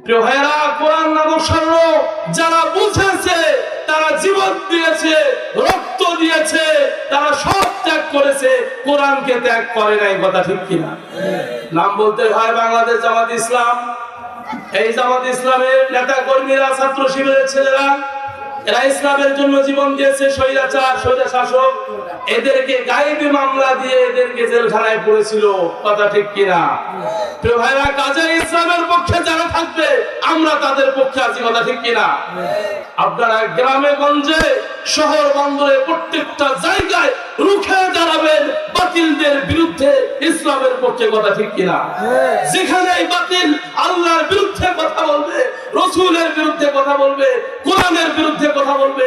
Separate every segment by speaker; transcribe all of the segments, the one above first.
Speaker 1: প্রিয় ভাইরা, কোরআন নামক স্বর্ণ যারা বুঝেছে, তারা জীবন দিয়েছে, রক্ত দিয়েছে, তারা সব ত্যাগ করেছে, কোরআনকে ত্যাগ করে নাই। কথা ঠিক কিনা? নাম বলতে হয় বাংলাদেশ জামাত ইসলাম। এই জামাত ইসলামের নেতা কর্মীরা, ছাত্র শিবিরের ছেলেরা, এরা ইসলামের জন্য জীবন দিয়েছে। স্বৈরাচার, স্বৈরশাসক এদেরকে গায়েবী মামলা দিয়ে এদেরকে জেলখানায় পড়েছিল। কথা ঠিক কিনা? প্রিয় ভাইরা, কাজে ইসলামের পক্ষে যারা থাকবে আমরা তাদের পক্ষে আছি। কথা ঠিক কিনা? আপনারা গ্রামে গঞ্জে, শহর বন্দরে প্রত্যেকটা জায়গায় রুখে দাঁড়াবেন বাতিলদের বিরুদ্ধে, ইসলামের পক্ষে। কথা ঠিক কিনা? যেখানে বাতিল আল্লাহর বিরুদ্ধে কথা বলবে, রসুলের বিরুদ্ধে কথা বলবে, কোরআনের বিরুদ্ধে কথা বলবে,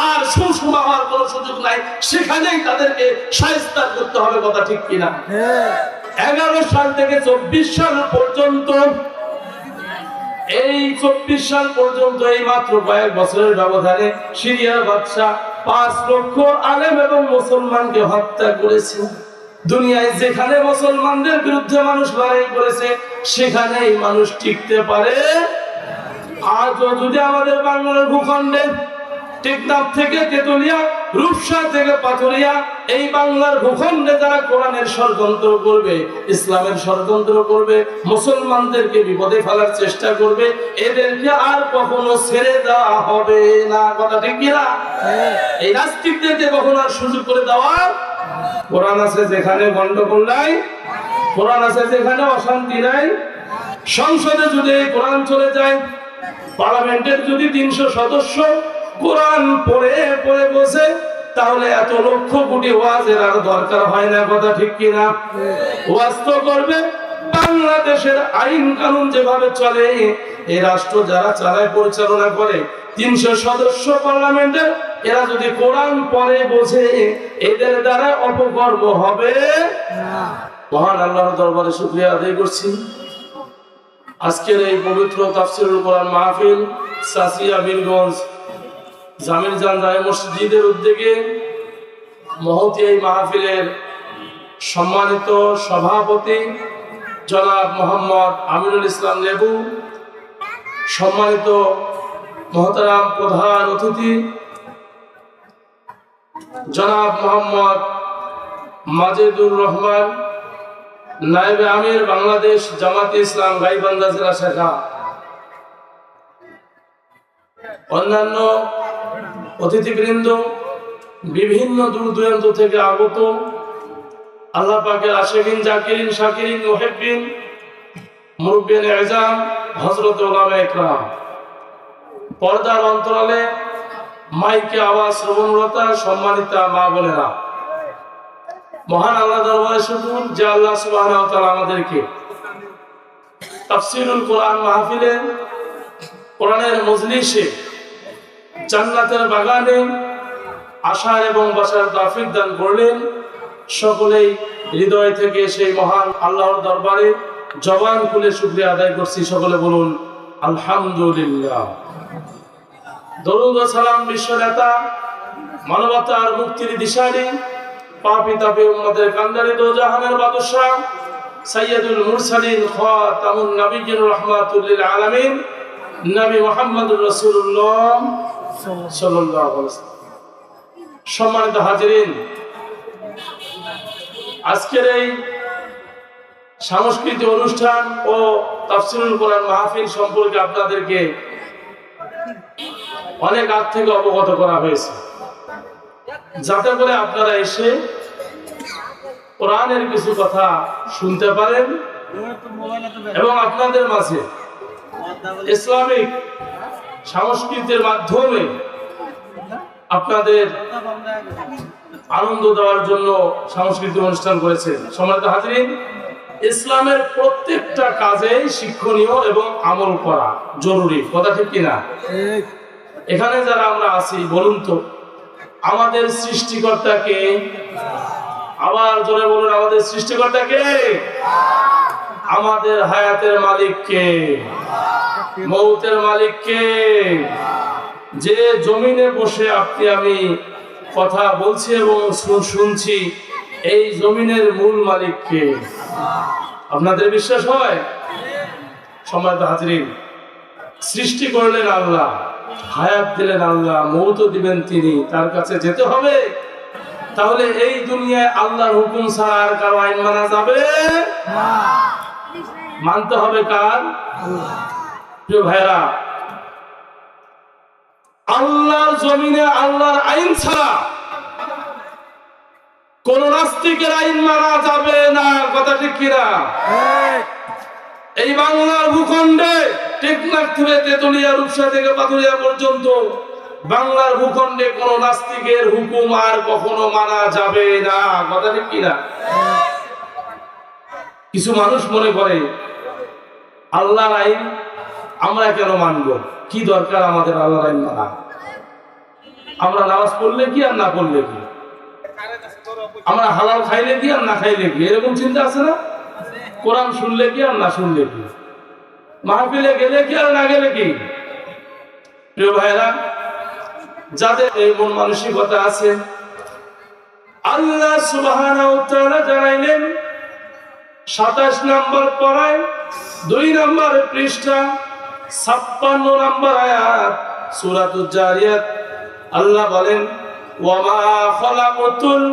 Speaker 1: আর সুষমা হওয়ার কোনো সুযোগ নাই, সেখানেই তাদেরকে শায়েস্তা করতে হবে। কথা ঠিক কিনা? 11 সাল থেকে 24 সাল পর্যন্ত, এই 24 সাল পর্যন্ত, এই মাত্র কয়েক বছরের ব্যবধানে সিরিয়ার বাদশা 5 লক্ষ আলেম এবং মুসলমানকে হত্যা করেছে। দুনিয়ায় যেখানে মুসলমানদের বিরুদ্ধে মানুষ লড়াই করেছে, সেখানেই মানুষ টিকতে পারে। আজও যদি আমাদের বাংলার ভূখণ্ডে টেকনাফ থেকে তেতুলিয়া, রূপসা থেকে পাথুরিয়া, এই বাংলার ভূখণ্ডে যারা কোরআনের ষড়যন্ত্র করবে, ইসলামের ষড়যন্ত্র করবে, মুসলমানদেরকে বিপদে ফেলার চেষ্টা করবে, এদেরকে আর কখনো ছেড়ে দেওয়া হবে না। কথা ঠিক কিনা? এই নাস্তিকদেরকে কখনো আর সুযোগ করে দেওয়ার। কোরআন আছে যেখানে গন্ডগোল নাই, কোরআন আছে যেখানে অশান্তি নাই। সংসদে যদি কোরআন চলে যায়, পার্লামেন্টের যদি 300 সদস্য কোরআন পড়ে পড়ে বসে, তাহলে এত লক্ষ কোটি ওয়াজের আর দরকার হয় না। কথা ঠিক কিনা? ওয়াজ তো করবে। বাংলাদেশের আইন কানুন যেভাবে চলে, এই রাষ্ট্র যারা চালায়, পরিচালনা করে, 300 সদস্য পার্লামেন্টের, এরা যদি কোরআন পড়ে বোঝে, এদের দ্বারা অপকর্ম হবে না। মহান আল্লাহর দরবারে শুকরিয়া আদায় করছি। আজকের এই পবিত্র তাফসীরুল কোরআন মাহফিল সাসিয়া বীরগঞ্জ জামির জান রায় মসজিদের উদ্যোগে মহতী এই মাহফিলের সম্মানিত সভাপতি জনাব মোহাম্মদ আমিনুল ইসলাম লেবু, সম্মানিত মহতারাম প্রধান অতিথি জনাব মোহাম্মদ মাজেদুর রহমান, নায়েবে আমির বাংলাদেশ জামাতে ইসলাম গাইবান্ধা জেলা শাখা, অন্যান্য অতিথিবৃন্দ, বিভিন্ন দূর দূরান্ত থেকে আগত আল্লাহ পাকের আশিকিন, জাকিরিন, শাকিরিন, মুহিব্বিন, মুরব্বিয়ানে আযম, হযরত উলামায়ে ইকরাম, পর্দার অন্তরালে মাইকে আওয়াজ শ্রবণরতা সম্মানিতা মা বোনেরা, মহান আল্লাহ দরবারে শুকর যে আল্লাহ সুবহানাহু ওয়া তাআলা আমাদেরকে তাফসীরুল কোরআন মাহফিলে, কোরআনের মজলিসে, জান্নাতের বাগানে আসার এবং বসার তৌফিক দান করলেন। সকলেই হৃদয় থেকে সেই মহান আল্লাহর দরবারে জবান খুলে শুকরিয়া আদায় করছি। সকলে বলুন আলহামদুলিল্লাহ। দরুদ ও সালাম বিশ্ব নেতা, মানবতার মুক্তির দিশারি, পাপী তাপী উম্মতের কান্ডারি, দো জাহানের বাদশা, সাইয়্যিদুল মুরসালিন, খাতামুন নবিয়্যিন, রাহমাতুল লিল আলামিন, নবী মুহাম্মদুর রাসূলুল্লাহ সাল্লাল্লাহু আলাইহি ওয়াসাল্লাম। সম্মানিত হাজিরিন, আজকের এই সাংস্কৃতিক অনুষ্ঠান ও তাফসীরুল কোরআন মাহফিল সম্পর্কে আপনাদেরকে অনেক আগ থেকে অবগত করা হয়েছে, যাতে করে আপনারা এসে কোরআনের কিছু কথা শুনতে পারেন এবং আপনাদের মাঝে ইসলামিক সংস্কৃতির মাধ্যমে আপনাদের আনন্দ দেওয়ার জন্য সাংস্কৃতিক অনুষ্ঠান করেছেন। সম্মানিত হাজিরিন, ইসলামের প্রত্যেকটা কাজেই শিক্ষণীয় এবং আমল করা জরুরি। কথা ঠিক কিনা? এখানে যারা আমরা আছি, বলুন তো আমাদের সৃষ্টিকর্তা কে? আবার জোরে বলুন, আমাদের সৃষ্টিকর্তা কে? আমাদের হায়াতের মালিক কে? মৌতের মালিক কে? যে জমিনে বসে আপনি আমি কথা বলছি এবং শুনছি, এই জমিনের মূল মালিক কে? আপনাদের বিশ্বাস হয়? সম্মানিত হাজিরিন, সৃষ্টি করলেন আল্লাহ, হায়াত দিলেন আল্লাহ, মৌত দিবেন তিনি, তার কাছে যেতে হবে। তাহলে এই দুনিয়ায় আল্লাহর হুকুম ছাড়া আর কারো আইন মানা যাবে না, মানতে হবে কার? প্রিয় ভাইরা, আল্লাহর জমিনে আল্লাহর আইন ছাড়া কোন নাস্তিকের আইন মানা যাবে না। কথা ঠিক কিনা? এই বাংলার ভূখণ্ডে টেকনাফ থেকে তেতুলিয়া, রূপসা থেকে পাথুরিয়া পর্যন্ত বাংলার ভূখণ্ডে কোন নাস্তিকের হুকুম আর কখনো মানা যাবে না। কথা ঠিক কিনা? কিছু মানুষ মনে করে আল্লাহর আইন আমরা কেন মানব, কি দরকার আমাদের আল্লাহর আইন মানা? আমরা নামাজ পড়লে কি আর না পড়লে কি, আমরা হালাল খাইলে কি আর না খাইলে কি, এরকম চিন্তা আছে না? কোরআন শুনলে কি আর না শুনলে কি, মাহফিলে গেলে কি আর না গেলে কি? প্রিয় ভাইরা, যাদের এই মন মানসিকতা আছে, আল্লাহ সুবহানাহু ওয়া তাআলা জানাইলেন 27 নম্বর পড়ায় 2 নম্বর পৃষ্ঠা 56 নম্বর আয়াত সূরাতুল জারিয়াত। আল্লাহ বলেন, ওয়া মা খালাকাতুল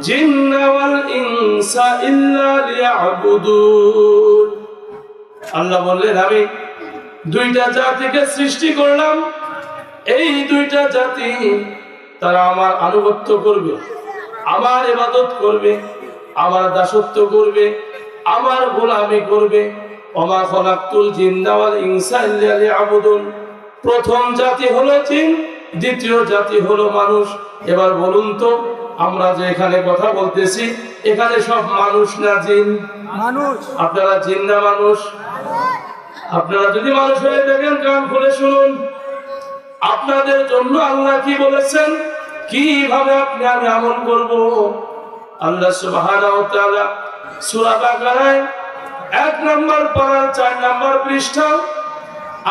Speaker 1: জিন্না ওয়াল ইনসা ইল্লা লিয়াবুদুন। আল্লাহ বললেন, আমি দুইটা জাতিকে সৃষ্টি করলাম, এই দুইটা জাতি তারা আমার আনুগত্য করবে, আমার ইবাদত করবে, আমার দাসত্ব করবে, আমার গোলামি করবে। ওমা খালাকতুল জিন্না ওয়াল ইনসা ইল্লা লিয়াবুদুন। প্রথম জাতি হলো জিন, দ্বিতীয় জাতি হলো মানুষ। এবার বলুন তো, আমরা যে এখানে কথা বলতেছি, এখানে সব মানুষ না জিন? মানুষ। আপনারা জিন না মানুষ? আপনারা যদি মানুষ হয়ে থাকেন, কান খুলে শুনুন। আপনাদের জন্য আল্লাহ কি বলেছেন, কিভাবে আপনি আমি আমল করব। আল্লাহ সুবহানাহু ওয়া তাআলা সূরা বাকারায় 1 নম্বর পারা 4 নম্বর পৃষ্ঠা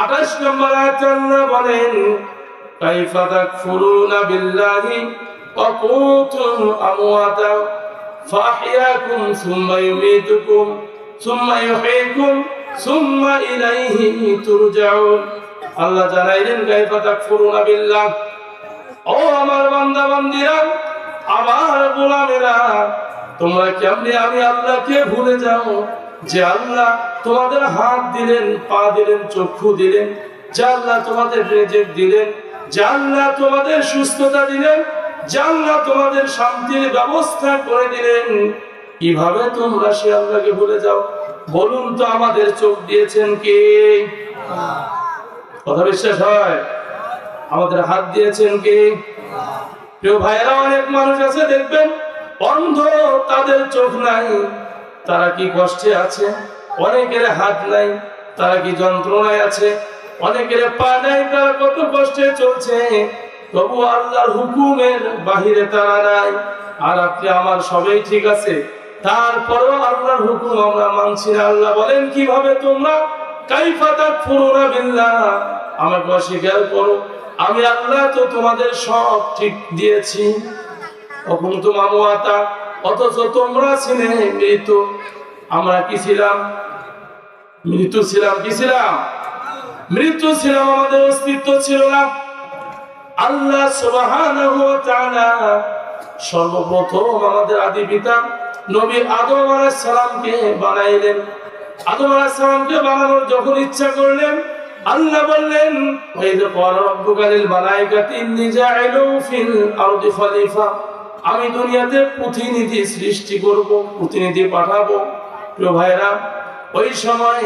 Speaker 1: 28 নম্বর আয়াতে আল্লাহ বলেন, কাইফা তাকফুরুনা বিল্লাহি ওয়া কুনতুম আমওয়াতা ফাহইয়াকুম সুম্মা ইউমীতুকুম সুম্মা ইউহয়িকুম সুম্মা ইলাইহি তুরজাউন। আল্লাহ জানাইলেন, কাইফা তাকফুরুনা বিল্লাহ, ও আমার বান্দা বান্দীরা, আমার গোলামেরা, তোমরা কেমনে আমি আল্লাহকে ভুলে যাও, যে আল্লাহ তোমাদের হাত দিলেন, পা দিলেন, চক্ষু দিলেন, যে আল্লাহ তোমাদের রিজিক দিলেন, যে আল্লাহ তোমাদের সুস্থতা দিলেন, যে আল্লাহ তোমাদের শান্তির ব্যবস্থা করে দিলেন, কিভাবে তোমরা সে আল্লাহকে ভুলে যাও? বলুন তো, আমাদের চোখ দিয়েছেন কে? কথা বিশ্বাস হয়? আমাদের হাত দিয়েছেন কে? প্রিয় ভাইরা, অনেক মানুষ আছে দেখবেন অন্ধ, তাদের চোখ নাই, তারা কি কষ্টে আছে। অনেকের হাত নাই, তারা কি যন্ত্রণায় আছে। অনেকের পা নাই, তারা কত কষ্টে চলছে, তবু আল্লাহর হুকুমের বাহিরে তারা নাই। আর আপনি আমার সবই ঠিক আছে, তারপরও আল্লাহর হুকুম আমরা মানছি না। আল্লাহ বলেন, কিভাবে তোমরা কাইফা তাকফুরুনা বিল্লাহ, আমাকে অস্বীকার করো, আমি আল্লাহ তো তোমাদের সব ঠিক দিয়েছি। অকুনতুম আমওয়াতা, অথচ তোমরা ছিলে মৃত। আমরা কি ছিলাম? মৃত্যু ছিলাম। কি ছিলাম? মৃত্যু ছিলাম, আমাদের অস্তিত্ব ছিল না। আল্লাহ সুবহানাহু ওয়া তাআলা সর্বপ্রথম আমাদের আদি পিতা নবী আদম আলাইহিস সালামকে বানাইলেন। আদম আলাইহিস সালামকে বানানোর যখন ইচ্ছা করলেন, আল্লাহ বললেন, ওয়াইযা ক্বালা রাব্বুকা লিল মালাইকাতি ইন্নী জাইলুন ফিল আরদি খলিফা, আমি দুনিয়াতে প্রতিনিধি সৃষ্টি করব, প্রতিনিধি পাঠাবো। প্রিয় ভাইরা, ওই সময়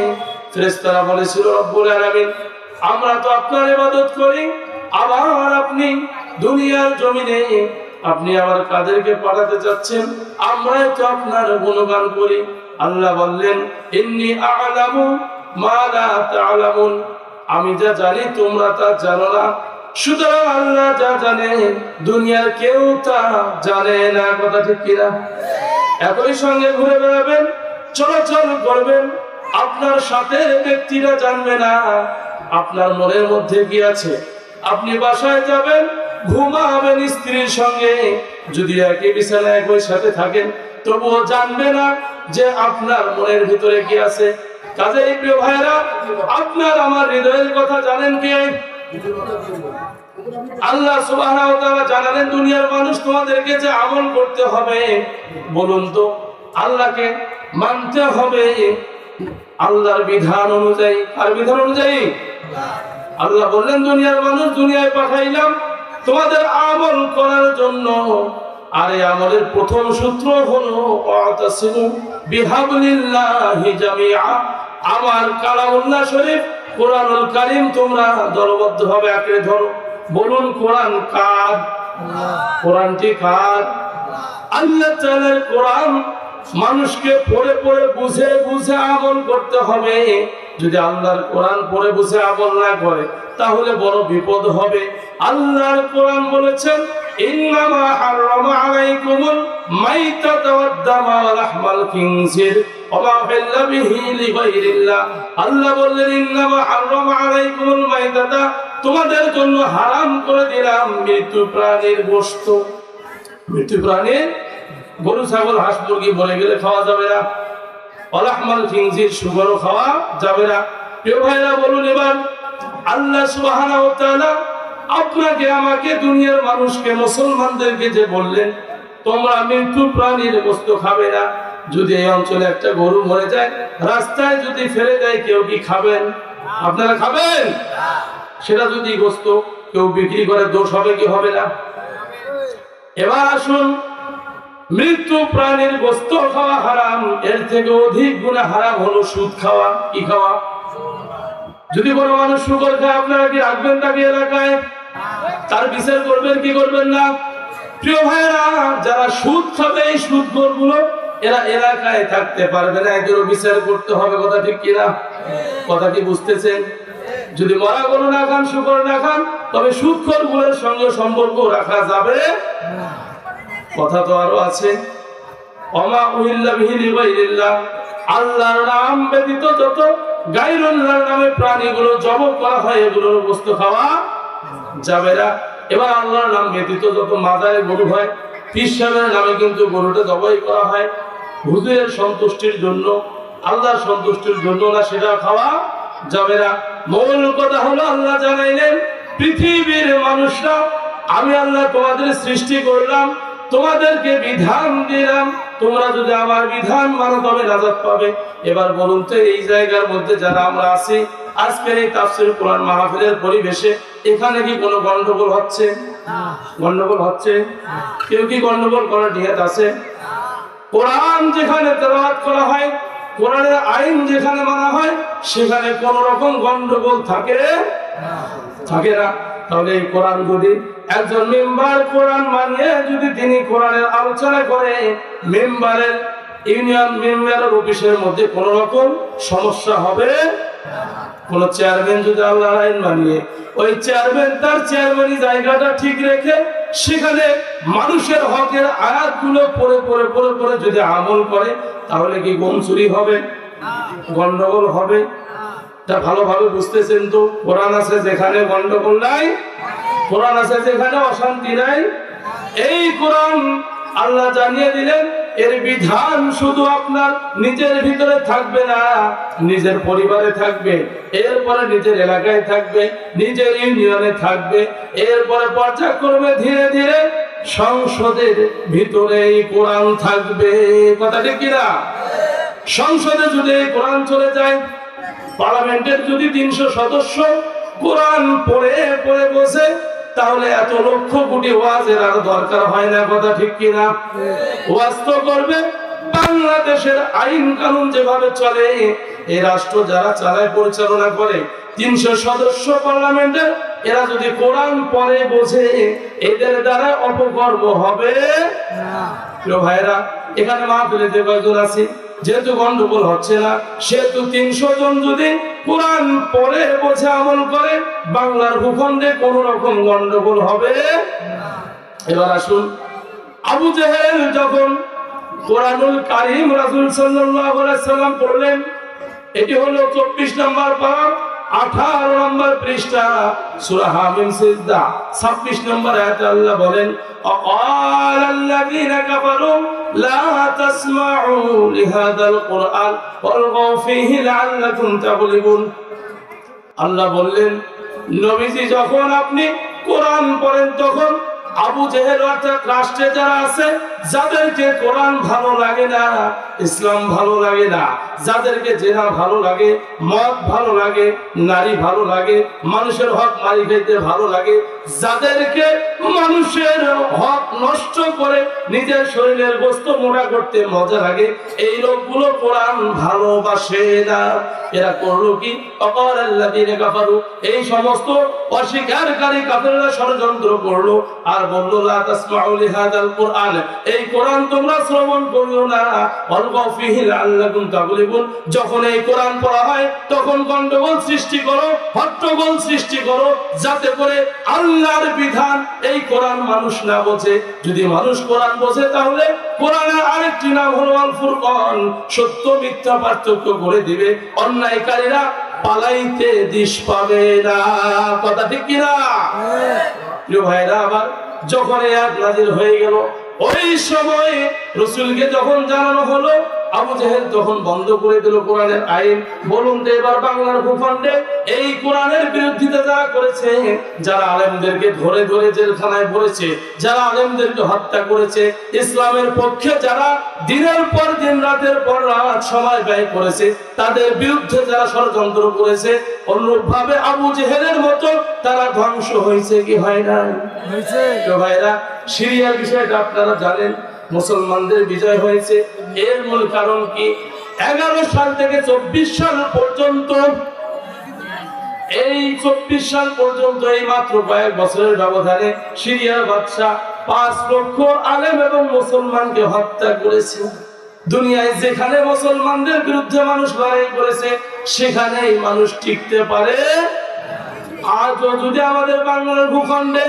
Speaker 1: ফেরেশতারা বলেছিল, রব্বুল আলামিন, আমরা তো আপনার ইবাদত করি, আবার আপনি দুনিয়ার জমিনে আপনি আবার কাদেরকে পাঠাতে চাচ্ছেন? আমরাই তো আপনার গুণগান করি। আল্লাহ বললেন, ইন্নী আ'লামু মা লা তা'লামুন, আমি যা জানি তোমরা তা জানো না। সুতরাং আল্লাহ যা জানে দুনিয়ার কেউ তা জানে না। কথা ঠিক কিনা? একই সঙ্গে ঘুরে বেড়াবেন, চলাচল করবেন, আপনার সাথে ব্যক্তিরা জানবে না আপনার মনের মধ্যে কি আছে। আপনি বাসায় যাবেন, ঘুমাবেন স্ত্রীর সঙ্গে, যদি একই বিছানায় একই সাথে থাকেন, তবুও জানবে না যে আপনার মনের ভিতরে কি আছে। কাজেই প্রিয় ভাইরা, আপনার আমার হৃদয়ের কথা জানেন কে? আল্লাহ সুবহানাহু ওয়া তাআলা জানালেন দুনিয়ার মানুষ তোমাদেরকে যে আমল করতে হবে, বলুন তো আল্লাহকে মানতে হবে আল্লাহর বিধান অনুযায়ী। আর বিধান অনুযায়ী আল্লাহ বললেন দুনিয়ার মানুষ দুনিয়ায় পাঠাইলাম তোমাদের আমল করার জন্য। আর এই আমলের প্রথম সূত্র হলো ওয়াতাসিমু বিহাবলিল্লাহি জামিআ। আমার কালামুল্লাহ শরীফ কোরআনুল কারীম তোমরা দলবদ্ধভাবে আঁকড়ে ধরো। বলুন কোরআন কার? কোরআনটি কার? আল্লাহ তাআলার কোরআন। মানুষকে পড়ে পড়ে বুঝে বুঝে আমল করতে হবে। যদি আল্লাহর কোরআন পড়ে বুঝে আমল না করে তাহলে বড় বিপদ হবে। আল্লাহর কোরআন বলেছেন ইন্নামা হারামা আলাইকুমুল মাইতাতা ওয়াদ দামা ওয়া লাহমাল খিনজির ওয়া মা উহিল্লা বিহি লিগাইরিল্লাহ। আল্লাহ বললেন ইন্নামা হারামা আলাইকুমুল মাইতাতা, তোমাদের জন্য হারাম করে দিলাম মৃত প্রাণীর গোশত। মৃত প্রাণীর গরু ছাগল হাঁস মুরগি মরে গেলে খাওয়া যাবে না। ওয়া লাহমাল খিনজির সুগরও খাওয়া যাবে না। প্রিয় ভাইরা বলুন এবার আল্লাহ সুবহানাহু ওয়া তাআলা আপনাকে আমাকে দুনিয়ার মানুষকে মুসলমানদেরকে যে বললেন তোমরা মৃত্যু প্রাণীর গোশত খাবে না। যদি এই অঞ্চলে একটা গরু মরে যায় রাস্তায় যদি ফেলে দেয় কেউ কি খাবেন? আপনারা খাবেন? সেটা যদি গোশত কেউ বিক্রি করে দোষ হবে কি হবে না? এবার আসুন, মৃত্যু প্রাণীর গোশত খাওয়া হারাম, এর থেকে অধিক গুনাহ হারাম হলো সুদ খাওয়া। কি খাওয়া? যদি কোনো মানুষ শুকর খায় আপনারা কি রাখবেন তাকে এলাকায়? তার বিচার করবেন কি করবেন না? প্রিয় ভাইরা, যারা সুদ খাবে এই সুদখোরগুলো এরা এলাকায় থাকতে পারবে না, এদেরও বিচার করতে হবে। কথা ঠিক কিনা? কথা কি বুঝতেছেন? যদি মরা গরু না খান শুকর না খান তবে সুদখোরগুলোর সঙ্গে সম্পর্ক রাখা যাবে না। কথা তো আরো আছে ওমা উহিল্লা বিহি লিগাইরিল্লাহ, আল্লাহর নাম ব্যতীত যত গায়রুল্লাহর নামে প্রাণীগুলো জবাই করা হয় এগুলোর গোশত খাওয়া যাবে না। এবার আল্লাহর নাম ব্যতীত যত মাজারে গরু হয়, পীর সাহেবের নামে কিন্তু গরুটা জবাই করা হয় হুজুরের সন্তুষ্টির জন্য, আল্লাহর সন্তুষ্টির জন্য না, সেটা খাওয়া যাবে না। মূল কথা হলো আল্লাহ জানাইলেন পৃথিবীর মানুষরা আমি আল্লাহ তোমাদের সৃষ্টি করলাম, তোমাদেরকে বিধান দিলাম, তোমরা যদি আমার বিধান মানো তবে নাজাত পাবে। এবার বলুন তো এই জায়গার মধ্যে যারা আমরা আছি আজকের এই তাফসীর কোরআন মাহফিলের পরিবেশে এখানে কি কোনো গন্ডগোল হচ্ছে? গন্ডগোল হচ্ছে? কেউ কি গন্ডগোল করার নিয়ত আছে? কোরআন যেখানে তেলাওয়াত করা হয়, কোরআনের আইন যেখানে মানা হয় সেখানে কোন রকম গন্ডগোল থাকে না। তাহলে এই কোরআন যদি একজন মেম্বার কোরআন মানিয়ে যদি তিনি কোরআনের আলোচনা করে মেম্বারের ইউনিয়ন মেম্বারের অফিসের মধ্যে কোন রকম সমস্যা হবে? কোন চেয়ারম্যান যদি আল্লাহর আইন মানিয়ে ওই চেয়ারম্যান তার চেয়ারম্যানি জায়গাটা ঠিক রেখে সেখানে মানুষের হকের আয়াতগুলো পড়ে পড়ে পড়ে পড়ে যদি আমল করে তাহলে কি গম চুরি হবে? গন্ডগোল হবে? তা ভালোভাবে বুঝতেছেন তো? কোরআন আছে যেখানে গন্ডগোল নাই, কোরআন আছে যেখানে অশান্তি নাই। এই কোরআন আল্লাহ জানিয়ে দিলেন এর বিধান শুধু আপনার নিজের ভিতরে থাকবে না, নিজের পরিবারে থাকবে, এরপরে নিজের এলাকায় থাকবে, নিজের ইউনিয়নে থাকবে, এরপরে পর্যায়ক্রমে ধীরে ধীরে সংসদের ভিতরে এই কোরআন থাকবে। কথা ঠিক কিনা? সংসদে যদি এই কোরআন চলে যায়, পার্লামেন্টের যদি 300 সদস্য কোরআন পড়ে পড়ে বসে তাহলে এত লক্ষ কোটি ওয়াজের আর দরকার হয় না। কথা ঠিক কিনা? ওয়াজ তো করবে বাংলাদেশের আইন কানুন যেভাবে চলে এই রাষ্ট্র যারা চালায় পরিচালনা করে 300 সদস্য পার্লামেন্টের, এরা যদি কোরআন পড়ে বোঝে এদের দ্বারা অপকর্ম হবে না। প্রিয় ভাইরা, এখানে মাহফিলে যে কয়েকজন আছি যেহেতু গন্ডগোল হচ্ছে না সেহেতু 300 জন যদি কোরআন পড়ে বোঝে আমল করে বাংলার ভূখণ্ডে কোন রকম গন্ডগোল হবে না। এবার আসুন, আবু জেহেল যখন কোরআনুল কারীম রাসূল সাল্লাল্লাহু আলাইহি সাল্লাম পড়লেন, এটি হলো 24 নম্বর পারা 18 নম্বর পৃষ্ঠা সূরা হামিম সিজদা 26 নম্বর আয়াতে আল্লাহ বলেন وقال الذين كفروا لا تسمعوا لهذا القرآن والغوا فيه لعلكم تغلبون আল্লাহ বললেন নবীজি যখন আপনি কোরআন পড়েন তখন আবু জেহেল অর্থাৎ রাষ্ট্রে যারা আছে যাদেরকে কোরআন ভালো লাগে না, ইসলাম ভালো লাগে না, যাদেরকে জেনা ভালো লাগে, মদ ভালো লাগে, নারী ভালো লাগে, মানুষের হক মারি খাইতে ভালো লাগে, যাদেরকে মানুষের হক নষ্ট করে নিজের শরীরের গোশত মোটা করতে মজা লাগে, এই লোকগুলো কোরআন ভালোবাসে না। এরা করলো কি? অকালাল্লাযীনা কাফারু, এই সমস্ত অস্বীকারী কাফেররা ষড়যন্ত্র করলো আর বলল লা তাসমাউ লিহাদাল কুরআন, এই কোরআন তোমরা শ্রবণ করিও না, ওয়ালগাউ ফীহি লাআল্লাকুম তাগলিবুন। যখন এই কোরআন পড়া হয় তখন গন্ডগোল সৃষ্টি করো, হট্টগোল সৃষ্টি করো, যাতে করে আল্লাহর বিধান এই কোরআন মানুষ না বোঝে। যদি মানুষ কোরআন বোঝে তাহলে কোরআনের আরেকটি নাম হলো আল ফুরকান, সত্য মিথ্যা পার্থক্য করে দিবে, অন্যায়কারীরা পালাইতে দিশ পাবে না। কথা ঠিক কিনা? প্রিয় ভাইরা আমার, যখন এই আয়াত নাযিল হয়ে গেল ওই সময় রাসূলকে যখন জানানো হলো, আবু জেহেল তখন বন্ধ করে দিল কোরআনের আইন। বলুন তো এবার বাংলার ভূখণ্ডে এই কোরআনের বিরোধিতা যারা করেছে, যারা আলেমদেরকে ধরে ধরে জেলখানায় ভরেছে, যারা আলেমদেরকে হত্যা করেছে, ইসলামের পক্ষে যারা দিনের পর দিন রাতের পর রাত সময় ব্যয় করেছে, তাদের বিরুদ্ধে যারা ষড়যন্ত্র করেছে, অনুরূপভাবে আবু জেহেলের মতো তারা ধ্বংস হয়েছে কি হয় না? তো ভাইরা, সিরিয়ার বিষয়টা আপনারা জানেন, মুসলমানদের বিজয় হয়েছে। এর মূল কারণ কি? 11 সাল থেকে 24 সাল পর্যন্ত, এই 24 সাল পর্যন্ত এই মাত্র কয়েক বছরের ব্যবধানে সিরিয়ার বাদশা 5 লক্ষ আলেম এবং মুসলমানকে হত্যা করেছে। দুনিয়ায় যেখানে মুসলমানদের বিরুদ্ধে মানুষ লড়াই করেছে সেখানেই মানুষ টিকতে পারে। আজও যদি আমাদের বাংলার ভূখণ্ডে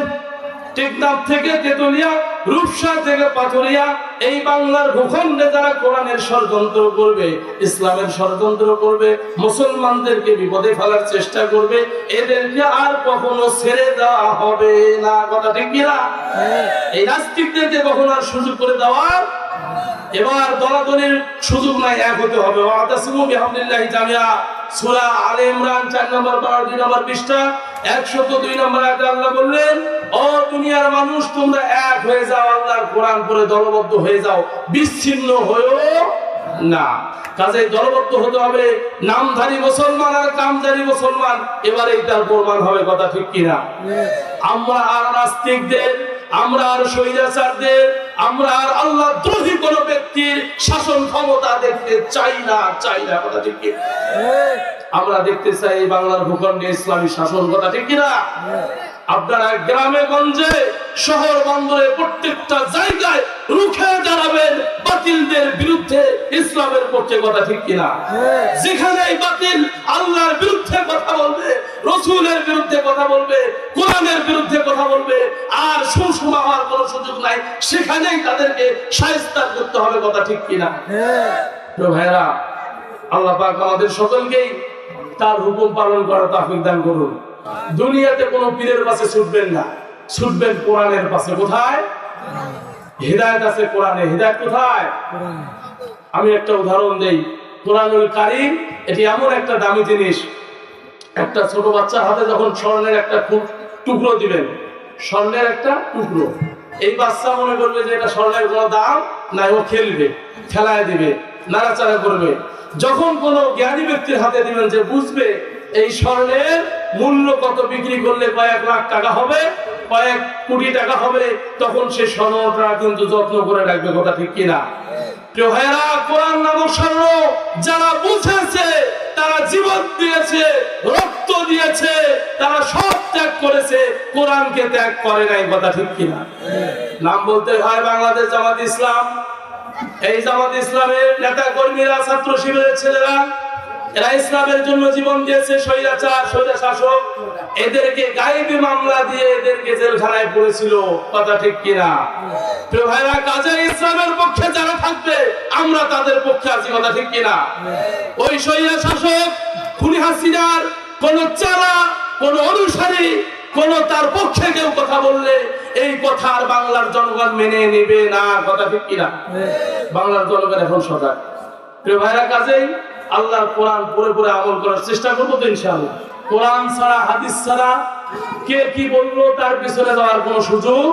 Speaker 1: টেকনাফ থেকে তেতুলিয়া, রূপসা থেকে পাথুরিয়া, এই বাংলার ভূখণ্ডে যারা কোরআনের ষড়যন্ত্র করবে, ইসলামের ষড়যন্ত্র করবে, মুসলমানদেরকে বিপদে ফেলার চেষ্টা করবে, এদেরকে আর কখনো ছেড়ে দেওয়া হবে না। কথা ঠিক কিনা? এই নাস্তিকদেরকে কখনো আর সুযোগ করে দেওয়া, এবার দলাদলির সুযোগ নাই, এক হতে হবে। ওয়াতাসিমু বিহামদিল্লাহি জামিআ, সূরা আলে ইমরান 4 নম্বর 2 নম্বর পৃষ্ঠা 102 নম্বর আয়াতে আল্লাহ বললেন, ও দুনিয়ার মানুষ, তোমরা এক হয়ে যাও, আল্লাহর কোরআন পড়ে দলবদ্ধ হয়ে যাও, বিচ্ছিন্ন হয়ো না। কাজেই দলবদ্ধ হতে হবে। নামধারী মুসলমান আর কামধারী মুসলমান, এবার এইটার প্রমাণ হবে। কথা ঠিক কিনা? আমরা আর নাস্তিকদের, আমরা আর স্বৈরাচারদের, আমরা আর আল্লাহ দ্রোহী কোন ব্যক্তির শাসন ক্ষমতা দেখতে চাই না। কথা ঠিক কিনা? আমরা দেখতে চাই বাংলার ভূখণ্ডে ইসলামী শাসন। কথা ঠিক কিনা? আপনারা গ্রামে গঞ্জে শহর বন্দরে প্রত্যেকটা জায়গায় রুখে দাঁড়াবেন বাতিলদের বিরুদ্ধে, ইসলামের পক্ষে। কথা ঠিক কিনা? যেখানে বাতিল আল্লাহর বিরুদ্ধে কথা বলবে, রাসূলের বিরুদ্ধে কথা বলবে, কোরআনের বিরুদ্ধে কথা বলবে, আর সুষমা হওয়ার কোনো সুযোগ নাই, সেখানেই তাদেরকে শায়েস্তা করতে হবে। কথা ঠিক কিনা? তো ভাইরা, আল্লাহ পাক আমাদের সকলকেই তার হুকুম পালন করার তৌফিক দান করুন। দুনিয়াতে কোনো পীরের পাশে ছুটবেন না, ছুটবেন কোরআনের পাশে। কোথায়? হিদায়াত আছে কোরআনে। হিদায়াত কোথায়? আমি একটা উদাহরণ দেই। কোরআনুল কারীম এটি এমন একটা দামি জিনিস, একটা ছোট বাচ্চার হাতে যখন স্বর্ণের একটা টুকরো দিবেন, স্বর্ণের একটা টুকরো, এই বাচ্চা মনে করবে যে এটা স্বর্ণের কোনো দাম নাই, ও খেলবে, খেলায় দিবে, নাড়াচাড়া করবে। যখন কোনো জ্ঞানী ব্যক্তির হাতে দিবেন, যে বুঝবে এই স্বর্ণের মূল্য কত, বিক্রি করলে কয়েক লাখ টাকা হবে, কয়েক কোটি টাকা হবে, তখন সে স্বর্ণটা কিন্তু যত্ন করে রাখবে। কথা ঠিক কিনা? প্রিয় ভাইরা, কোরআন নামক স্বর্ণ যারা বুঝেছে, তারা জীবন দিয়েছে, রক্ত দিয়েছে, তারা সব ত্যাগ করেছে, কোরআনকে ত্যাগ করে নাই। কথা ঠিক কিনা? নাম বলতে হয় বাংলাদেশ জামাত ইসলাম। এই জামাত ইসলামের নেতা কর্মীরা, ছাত্র শিবিরের ছেলেরা, এরা ইসলামের জন্য জীবন দিয়েছে। স্বৈরাচার, স্বৈরশাসক এদেরকে গায়েবী মামলা দিয়ে এদেরকে জেলখানায় পড়েছিল। কথা ঠিক কিনা? প্রিয় ভাইরা, কাজে ইসলামের পক্ষে যারা থাকবে, আমরা তাদের পক্ষে আছি। কথা ঠিক কিনা? ওই স্বৈরশাসক খুনি হাসিনার কোন চারা, কোন অনুসারী, কোন তার পক্ষে কেউ কথা বললে এই কথা আর বাংলার জনগণ মেনে নেবে না। কথা ঠিক কিনা? বাংলার জনগণ এখন সজাগ। প্রিয় ভাইরা, কাজেই আল্লাহর কোরআন পড়ে পড়ে আমল করার চেষ্টা করবো তো ইনশাআল্লাহ। কোরআন ছাড়া, হাদিস ছাড়া কে কি বললো তার পিছনে যাওয়ার কোনো সুযোগ